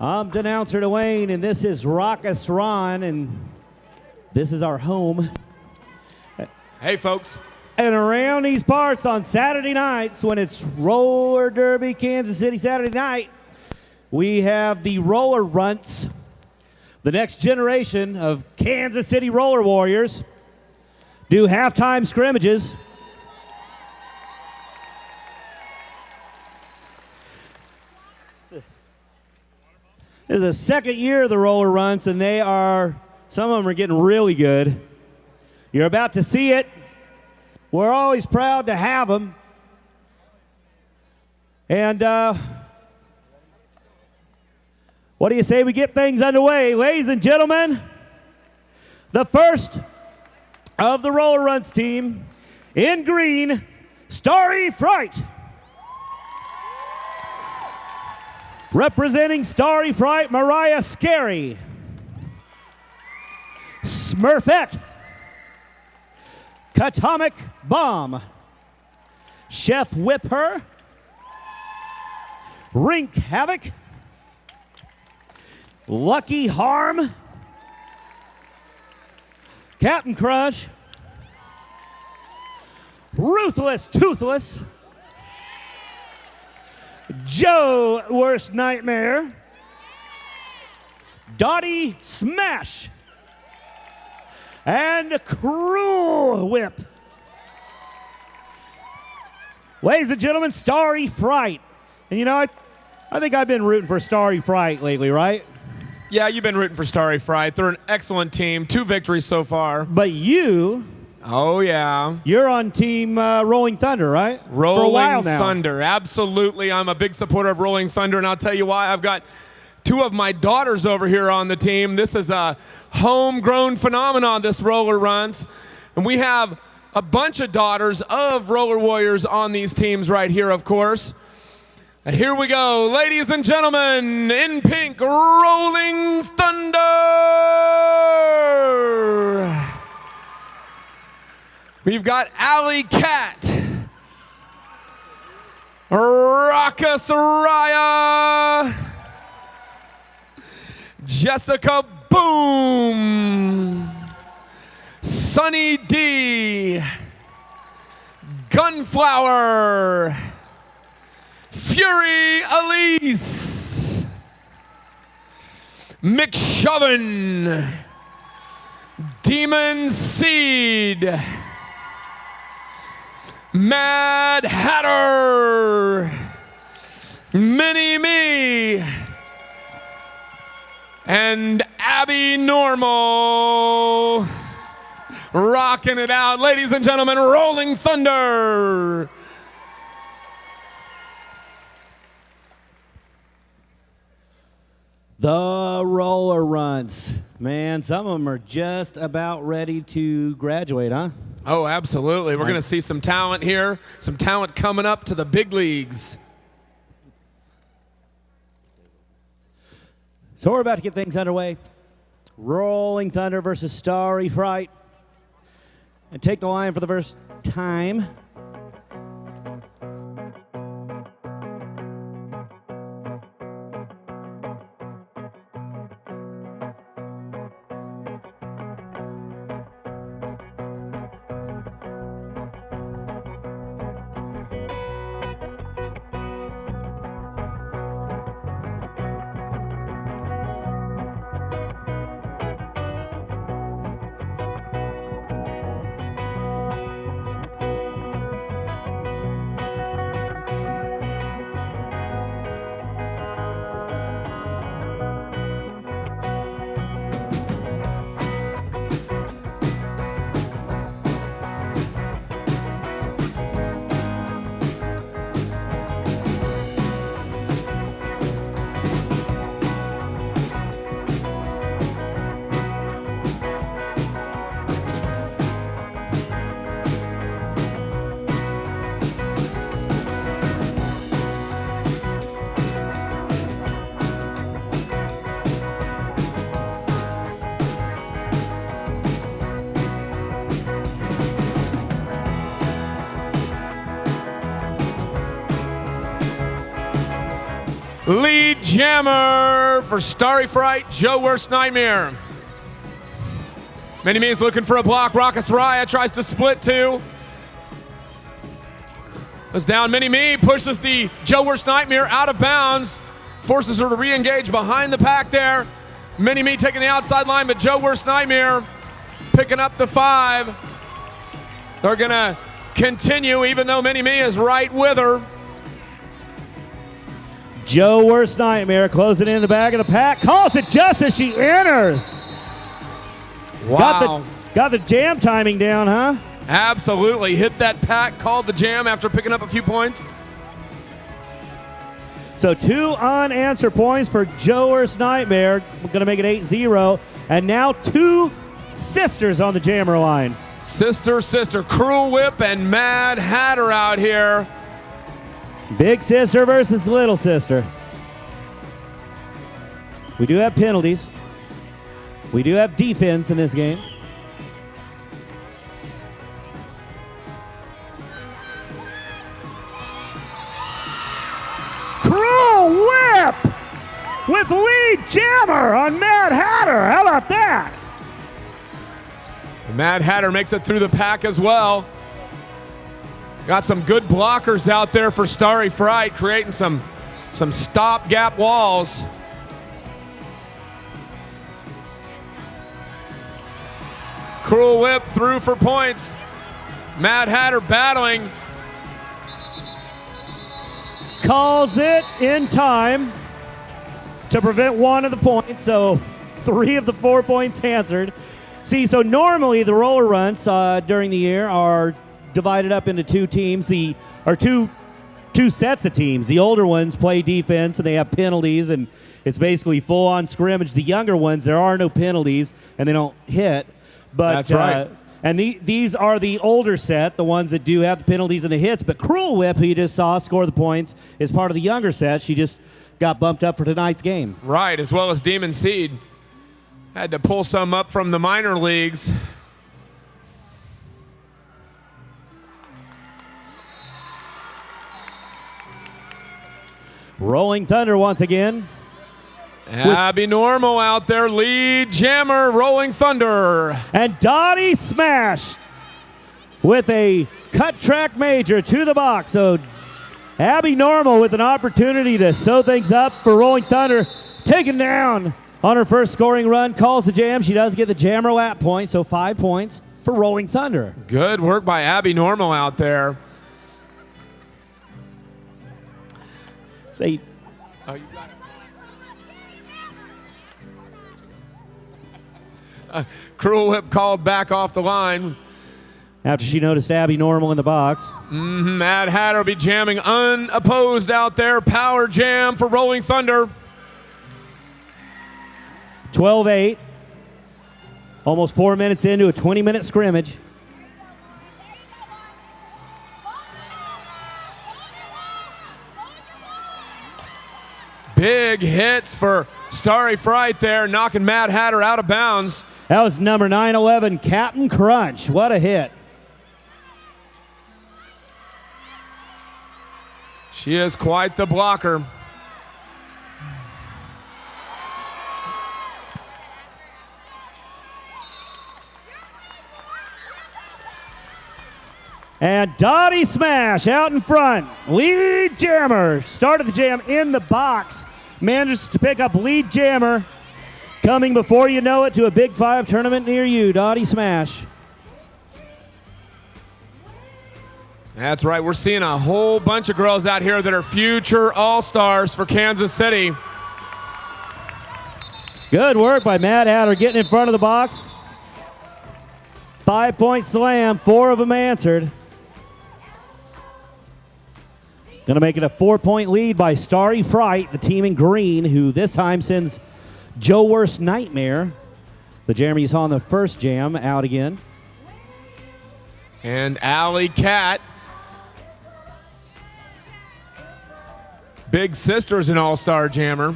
I'm Denouncer Dwayne, and this is Raucous Ron, and this is our home. Hey, folks. And around these parts on Saturday nights, when it's Roller Derby, Kansas City Saturday night, we have the Roller Runts, the next generation of Kansas City Roller Warriors, do halftime scrimmages. This is the second year of the Roller Runts, and some of them are getting really good. You're about to see it. We're always proud to have them. And what do you say we get things underway? Ladies and gentlemen, the first of the Roller Runts team, in green, Starry Fright. Representing Starry Fright, Mariah Scary. Smurfette. Katomic Bomb. Chef Whip Her. Rink Havoc. Lucky Harm. Captain Crush. Ruthless Toothless. Joe Worst Nightmare. Dottie Smash. And Cruel Whip. Ladies and gentlemen, Starry Fright. And you know, I think I've been rooting for Starry Fright lately, right? Yeah, you've been rooting for Starry Fright. They're an excellent team. 2 victories so far. But you... Oh, yeah. You're on Team Rolling Thunder, right? Rolling for a while now. Thunder. Absolutely. I'm a big supporter of Rolling Thunder, and I'll tell you why. I've got 2 of my daughters over here on the team. This is a homegrown phenomenon, this Roller Runts. And we have a bunch of daughters of Roller Warriors on these teams right here, of course. And here we go. Ladies and gentlemen, in pink, Rolling Thunder. We've got Alley Cat, Raucous Raya, Jessica Boom, Sunny D, Gunflower, Fury Elise, McShoven, Demon Seed, Mad Hatter, Mini-Me, and Abby Normal. Rocking it out. Ladies and gentlemen, Rolling Thunder. The Roller Runts. Man, some of them are just about ready to graduate, huh? Oh, absolutely. We're going to see some talent here, some talent coming up to the big leagues. So we're about to get things underway. Rolling Thunder versus Starry Fright. And take the line for the first time. lead jammer for Starry Fright, Joe Worst Nightmare. Mini Me is looking for a block. Raka Raya tries to split two. Goes down. Mini Me pushes the Joe Worst Nightmare out of bounds. Forces her to re-engage behind the pack there. Mini Me taking the outside line, but Joe Worst Nightmare picking up the 5. They're going to continue even though Mini Me is right with her. Joe Worst Nightmare closing in the back of the pack. Calls it just as she enters. Wow. Got the jam timing down, huh? Absolutely. Hit that pack, called the jam after picking up a few points. So 2 unanswered points for Joe Worst Nightmare. We're going to make it 8-0. And now 2 sisters on the jammer line. Sister, Cruel Whip and Mad Hatter out here. Big sister versus little sister. We do have penalties. We do have defense in this game. Cruel Whip with lead jammer on Mad Hatter. How about that? Mad Hatter makes it through the pack as well. Got some good blockers out there for Starry Fright, creating some stop-gap walls. Cruel Whip through for points. Mad Hatter battling. Calls it in time to prevent 1 of the points, so 3 of the 4 points answered. See, so normally the roller runs during the year are divided up into 2 teams, two sets of teams. The older ones play defense and they have penalties, and it's basically full-on scrimmage. The younger ones, there are no penalties and they don't hit. But that's right. And these are the older set, the ones that do have the penalties and the hits. But Cruel Whip, who you just saw score the points, is part of the younger set. She just got bumped up for tonight's game. Right, as well as Demon Seed. Had to pull some up from the minor leagues. Rolling Thunder once again. Abby Normal out there, lead jammer, Rolling Thunder. And Dottie Smash with a cut track major to the box. So Abby Normal with an opportunity to sew things up for Rolling Thunder. Taken down on her first scoring run, calls the jam. She does get the jammer lap point, so 5 points for Rolling Thunder. Good work by Abby Normal out there. Say, Oh, you got it. Cruel Whip called back off the line. after she noticed Abby Normal in the box. Mad Hatter will be jamming unopposed out there. Power jam for Rolling Thunder. 12-8. Almost 4 minutes into a 20-minute scrimmage. Big hits for Starry Fright there, knocking Mad Hatter out of bounds. That was number 911, Captain Crunch. What a hit. She is quite the blocker. And Dottie Smash out in front. Lead jammer. Started the jam in the box. Manages to pick up lead jammer. Coming before you know it to a Big 5 tournament near you, Dottie Smash. That's right. We're seeing a whole bunch of girls out here that are future All-Stars for Kansas City. Good work by Mad Hatter getting in front of the box. 5-point slam, 4 of them answered. Going to make it a 4-point lead by Starry Fright, the team in green, who this time sends Joe Worst Nightmare, the jammer you saw in the first jam, out again. And Alley Cat. Big Sister's an all-star jammer.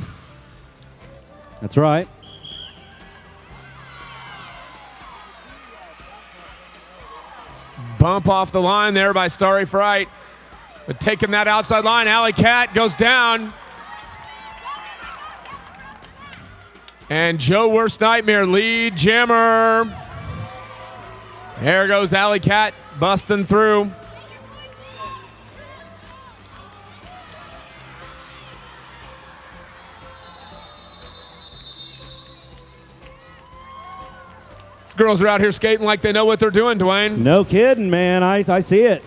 That's right. Bump off the line there by Starry Fright. But taking that outside line, Alley Cat goes down. And Joe Worst Nightmare, lead jammer. There goes Alley Cat busting through. These girls are out here skating like they know what they're doing, Dwayne. No kidding, man. I see it.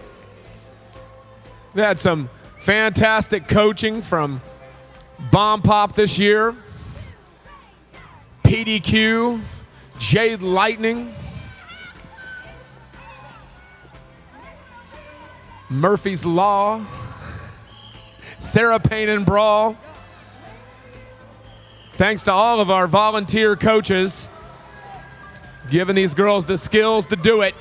They had some fantastic coaching from Bomb Pop this year. PDQ, Jade Lightning, Murphy's Law, Sarah Payne and Brawl. Thanks to all of our volunteer coaches giving these girls the skills to do it.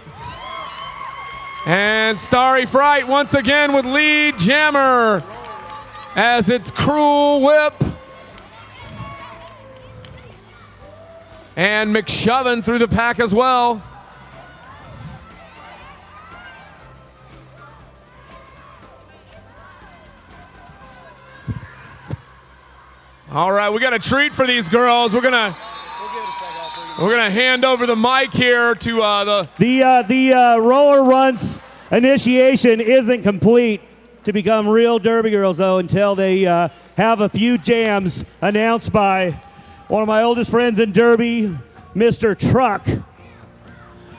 And Starry Fright once again with lead jammer as it's Cruel Whip. And McShovin through the pack as well. All right, we got a treat for these girls. We're gonna hand over the mic here to The roller runts initiation isn't complete to become real Derby girls, though, until they have a few jams announced by one of my oldest friends in Derby, Mr. Truck,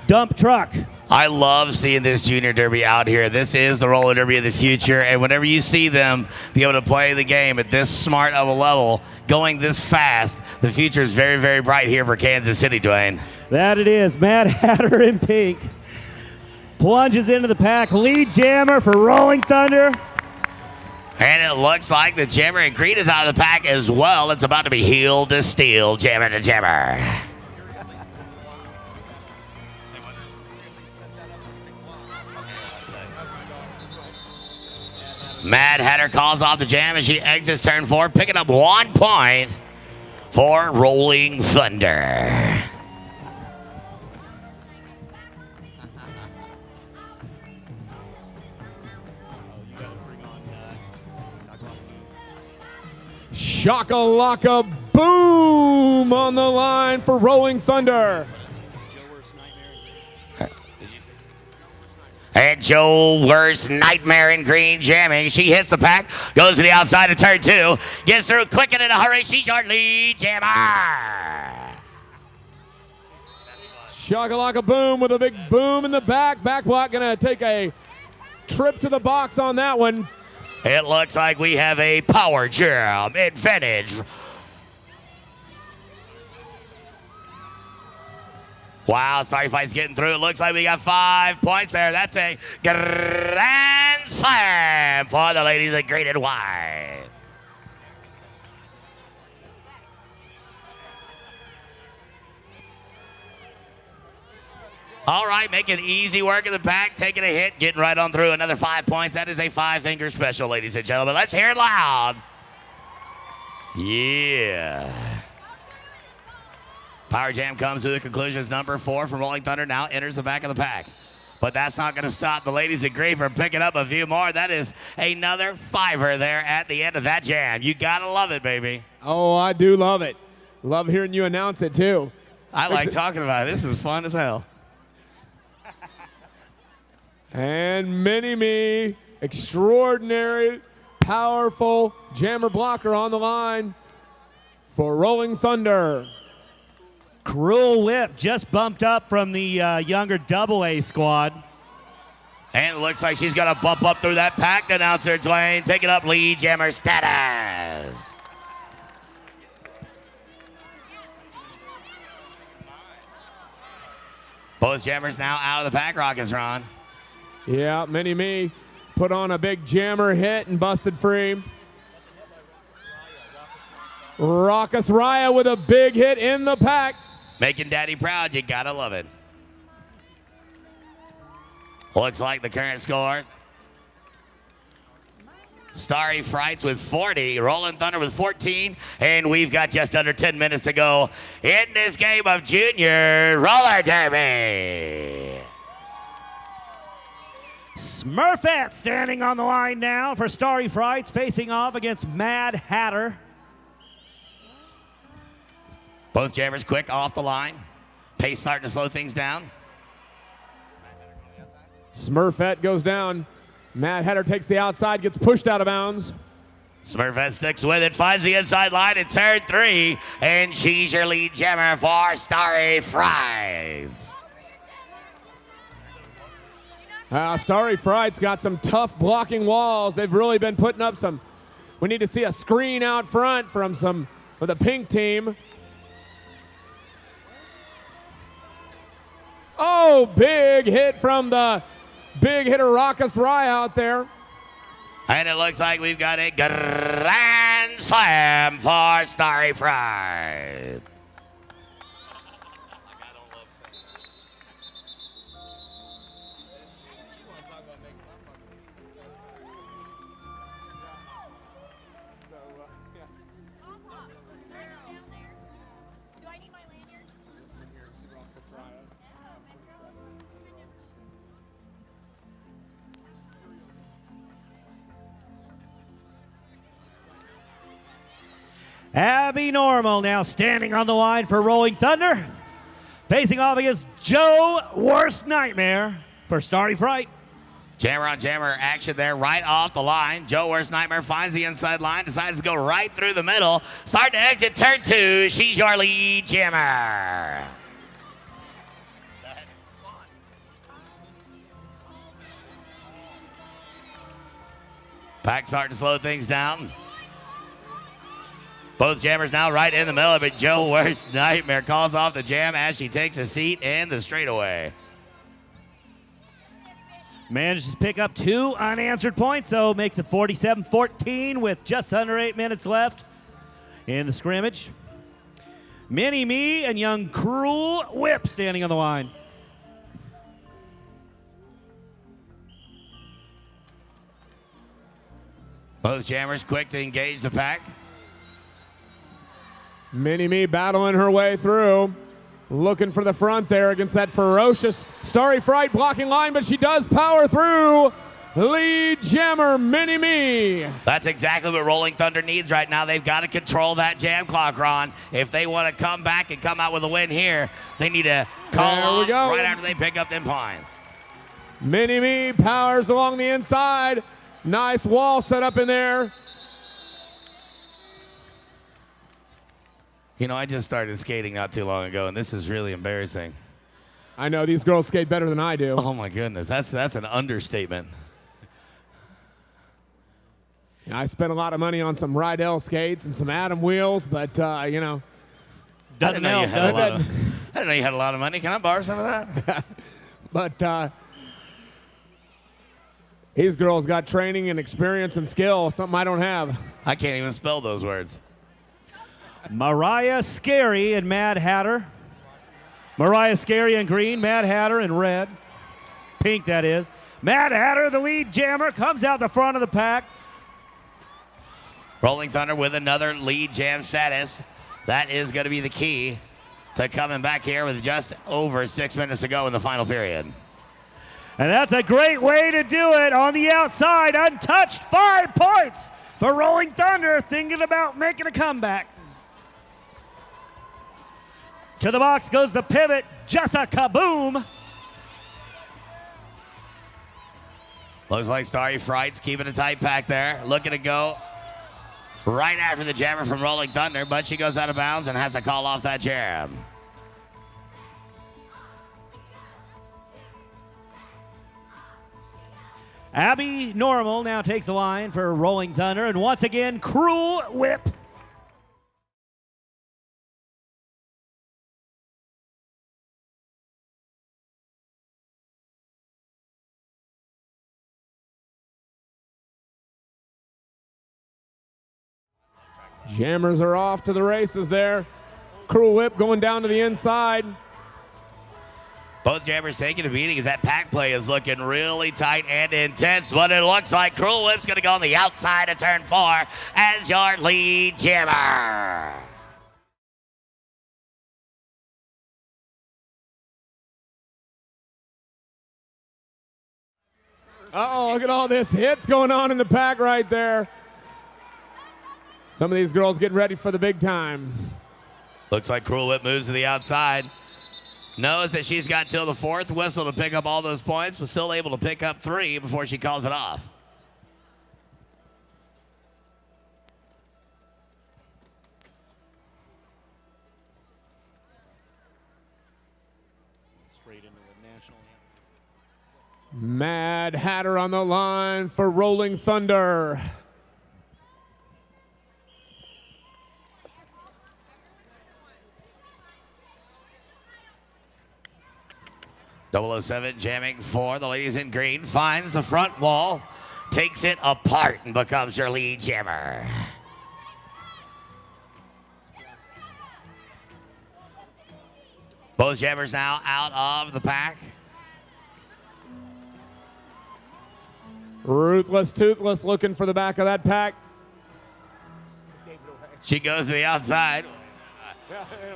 Dump Truck. I love seeing this junior derby out here. This is the roller derby of the future, and whenever you see them be able to play the game at this smart of a level, going this fast, the future is very, very bright here for Kansas City, Dwayne. That it is. Mad Hatter in pink plunges into the pack. Lead jammer for Rolling Thunder. And it looks like the Jammer and Creed is out of the pack as well. It's about to be heel to steel, jammer to jammer. Mad Hatter calls off the jam as she exits turn 4, picking up 1 point for Rolling Thunder. Shakalaka Boom on the line for Rolling Thunder. And Joe Worst Nightmare in green jamming. She hits the pack, goes to the outside of turn 2, gets through quick and in a hurry. She's our lead jammer. Shakalaka Boom with a big boom in the back. Back block gonna take a trip to the box on that one. It looks like we have a power jam advantage. Wow, Starry Fight's getting through. It looks like we got 5 points there. That's a grand slam for the ladies in green and white. All right, making easy work in the back, taking a hit, getting right on through. Another 5 points. That is a 5-finger special, ladies and gentlemen. Let's hear it loud. Yeah. Power Jam comes to the conclusion as number 4 from Rolling Thunder now enters the back of the pack. But that's not going to stop the ladies in green from picking up a few more. That is another 5er there at the end of that jam. You got to love it, baby. Oh, I do love it. Love hearing you announce it, too. I like talking about it. This is fun as hell. And Mini-Me, extraordinary, powerful jammer blocker on the line for Rolling Thunder. Cruel Whip just bumped up from the younger AA squad. And it looks like she's going to bump up through that pack, announcer Dwayne, picking up lead jammer status. Both jammers now out of the pack, Rockets, Ron. Yeah, Mini-Me put on a big jammer hit and busted free. Raucous Raya with a big hit in the pack. Making Daddy proud, you gotta love it. Looks like the current scores. Starry Frights with 40, Rolling Thunder with 14, and we've got just under 10 minutes to go in this game of Junior Roller Derby. Smurfette standing on the line now for Starry Frights, facing off against Mad Hatter. Both jammers quick off the line. Pace starting to slow things down. Smurfette goes down. Mad Hatter takes the outside, gets pushed out of bounds. Smurfette sticks with it, finds the inside line in turn 3, and she's your lead jammer for Starry Fries. Starry Fright's got some tough blocking walls. They've really been putting up some. We need to see a screen out front from some of the pink team. Oh, big hit from the big hitter Raucous Rye out there. And it looks like we've got a grand slam for Starry Fries. Abby Normal now standing on the line for Rolling Thunder. Facing off against Joe Worst Nightmare for Starry Fright. Jammer on jammer action there right off the line. Joe Worst Nightmare finds the inside line, decides to go right through the middle. Start to exit turn 2. She's your lead jammer. Pack starting to slow things down. Both jammers now right in the middle, but Joe Worst Nightmare calls off the jam as she takes a seat in the straightaway. Manages to pick up 2 unanswered points, so makes it 47-14 with just under 8 minutes left in the scrimmage. Mini Me and young Cruel Whip standing on the line. Both jammers quick to engage the pack. Mini-Me battling her way through. Looking for the front there against that ferocious Starry Fright blocking line, but she does power through. Lead jammer, Mini-Me. That's exactly what Rolling Thunder needs right now. They've got to control that jam clock, Ron. If they want to come back and come out with a win here, they need to call off right after they pick up them points. Mini-Me powers along the inside. Nice wall set up in there. You know, I just started skating not too long ago, and this is really embarrassing. I know these girls skate better than I do. Oh, my goodness. That's an understatement. Yeah, I spent a lot of money on some Rydell skates and some Atom wheels, but, you know. Doesn't help, does it? I didn't know you had a lot of money. Can I borrow some of that? But these girls got training and experience and skill, something I don't have. I can't even spell those words. Mariah Scary and Mad Hatter. Mariah Scary in green, Mad Hatter in red. Pink, that is. Mad Hatter, the lead jammer, comes out the front of the pack. Rolling Thunder with another lead jam status. That is going to be the key to coming back here with just over 6 minutes to go in the final period. And that's a great way to do it on the outside. Untouched, 5 points for Rolling Thunder, thinking about making a comeback. To the box goes the pivot, just a kaboom. Looks like Starry Fright's keeping a tight pack there. Looking to go right after the jammer from Rolling Thunder, but she goes out of bounds and has to call off that jam. Abby Normal now takes a line for Rolling Thunder, and once again, Cruel Whip. Jammers are off to the races there. Cruel Whip going down to the inside. Both jammers taking a beating as that pack play is looking really tight and intense. What it looks like, Cruel Whip's going to go on the outside of turn 4 as your lead jammer. Uh-oh, look at all this hits going on in the pack right there. Some of these girls getting ready for the big time. Looks like Cruel Whip moves to the outside. Knows that she's got till the fourth whistle to pick up all those points, was still able to pick up 3 before she calls it off. Straight into the national Mad Hatter on the line for Rolling Thunder. .007 jamming for the ladies in green. Finds the front wall, takes it apart, and becomes your lead jammer. Both jammers now out of the pack. Ruthless Toothless looking for the back of that pack. She goes to the outside.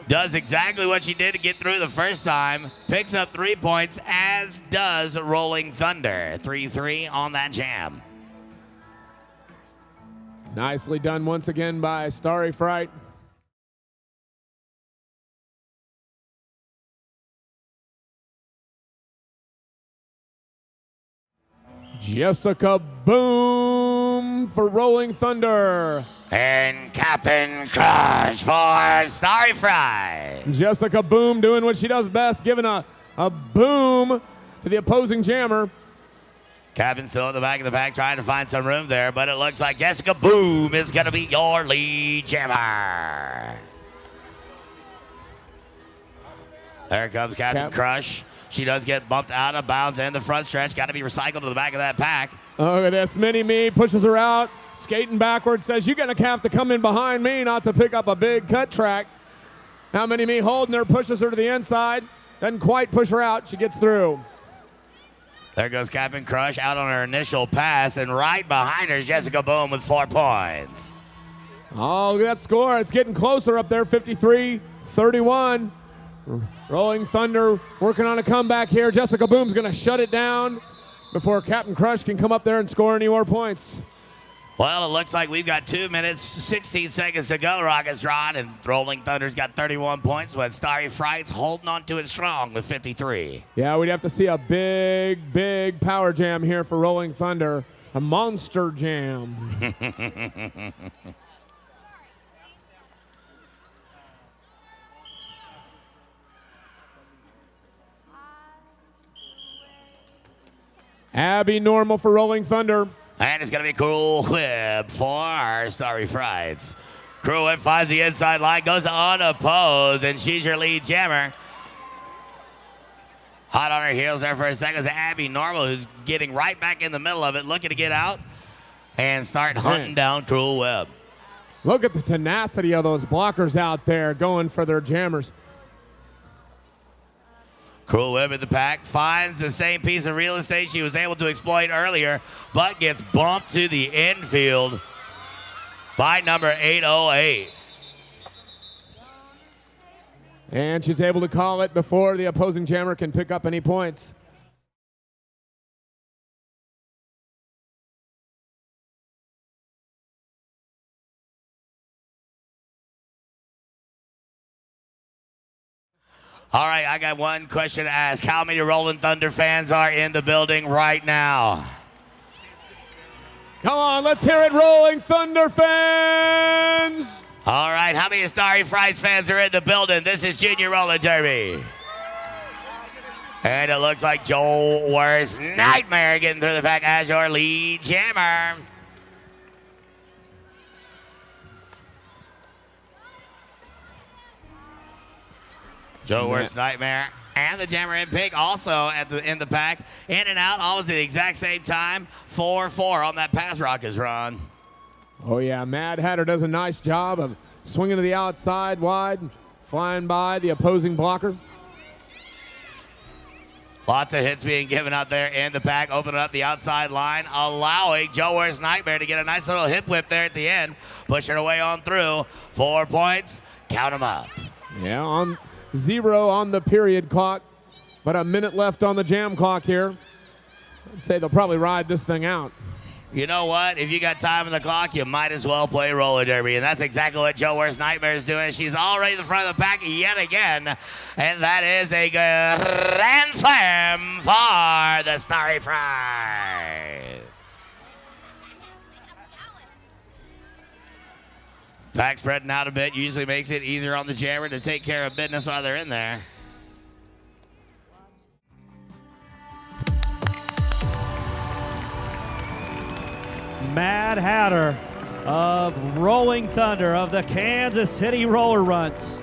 Does exactly what she did to get through the first time. Picks up 3 points, as does Rolling Thunder. 3-3 on that jam. Nicely done once again by Starry Fright. Jessica Boom for Rolling Thunder. And Cap'n Crush for Starry Fright. Jessica Boom doing what she does best, giving a boom to the opposing jammer. Cap'n still at the back of the pack trying to find some room there, but it looks like Jessica Boom is going to be your lead jammer. There comes Cap'n Crush. She does get bumped out of bounds in the front stretch. Got to be recycled to the back of that pack. Look at this. Mini-Me pushes her out. Skating backwards, says, you're going to have to come in behind me not to pick up a big cut track. Now Mini-Me holding her, pushes her to the inside. Doesn't quite push her out. She gets through. There goes Cap'n Crush out on her initial pass, and right behind her is Jessica Boom with 4 points. Oh, look at that score. It's getting closer up there, 53-31. Rolling Thunder working on a comeback here. Jessica Boom's going to shut it down before Cap'n Crush can come up there and score any more points. Well, it looks like we've got 2 minutes, 16 seconds to go, Rockets Rod, and Rolling Thunder's got 31 points, but Starry Fright's holding on to it strong with 53. Yeah, we'd have to see a big, big power jam here for Rolling Thunder. A monster jam. Abby Normal for Rolling Thunder. And it's going to be Cruel Whip for our Starry Frights. Cruel Whip finds the inside line, goes unopposed, and she's your lead jammer. Hot on her heels there for a second is Abby Normal, who's getting right back in the middle of it, looking to get out and start hunting down Cruel Whip. Look at the tenacity of those blockers out there going for their jammers. Cruel Whip in the pack finds the same piece of real estate she was able to exploit earlier, but gets bumped to the infield by number 808. And she's able to call it before the opposing jammer can pick up any points. All right, I got one question to ask. How many Rolling Thunder fans are in the building right now? Come on, let's hear it, Rolling Thunder fans! All right, how many Starry Frights fans are in the building? This is Junior Roller Derby. And it looks like Joel Worst Nightmare getting through the pack as your lead jammer. Joe Worst Nightmare and the Jammer in Pink also in the pack. In and out, almost at the exact same time. 4-4 on that pass Rockets run. Oh, yeah, Mad Hatter does a nice job of swinging to the outside wide, flying by the opposing blocker. Lots of hits being given out there in the pack, opening up the outside line, allowing Joe Worst Nightmare to get a nice little hip whip there at the end, pushing her way on through. 4 points, count them up. Yeah, on 0 on the period clock, but a minute left on the jam clock here. I'd say they'll probably ride this thing out. You know what? If you got time on the clock, you might as well play roller derby. And that's exactly what Joe Worst Nightmare is doing. She's already in the front of the pack yet again. And that is a grand slam for the Starry Fry. Pack spreading out a bit usually makes it easier on the jammer to take care of business while they're in there. Mad Hatter of Rolling Thunder of the Kansas City Roller Runts.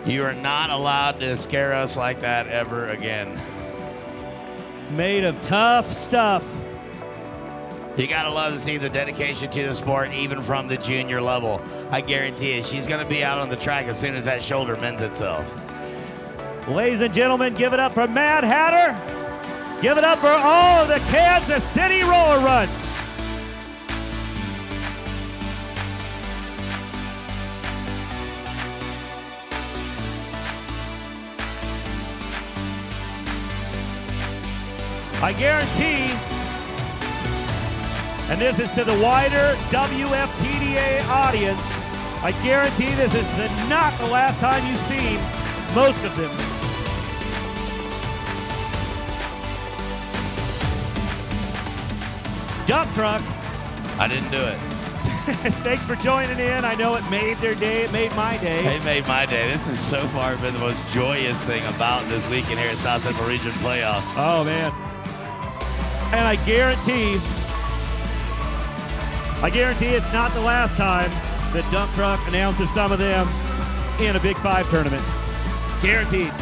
You are not allowed to scare us like that ever again. Made of tough stuff. You gotta love to see the dedication to the sport, even from the junior level. I guarantee you, she's gonna be out on the track as soon as that shoulder mends itself. Ladies and gentlemen, give it up for Mad Hatter. Give it up for all of the Kansas City Roller Runts. I guarantee, and this is to the wider WFPDA audience, I guarantee this is not the last time you've seen most of them. Dump truck. I didn't do it. Thanks for joining in. I know it made their day. It made my day. It made my day. This has so far been the most joyous thing about this weekend here at South Central Region Playoffs. Oh, man. And I guarantee it's not the last time that Dump Truck announces some of them in a Big Five tournament. Guaranteed.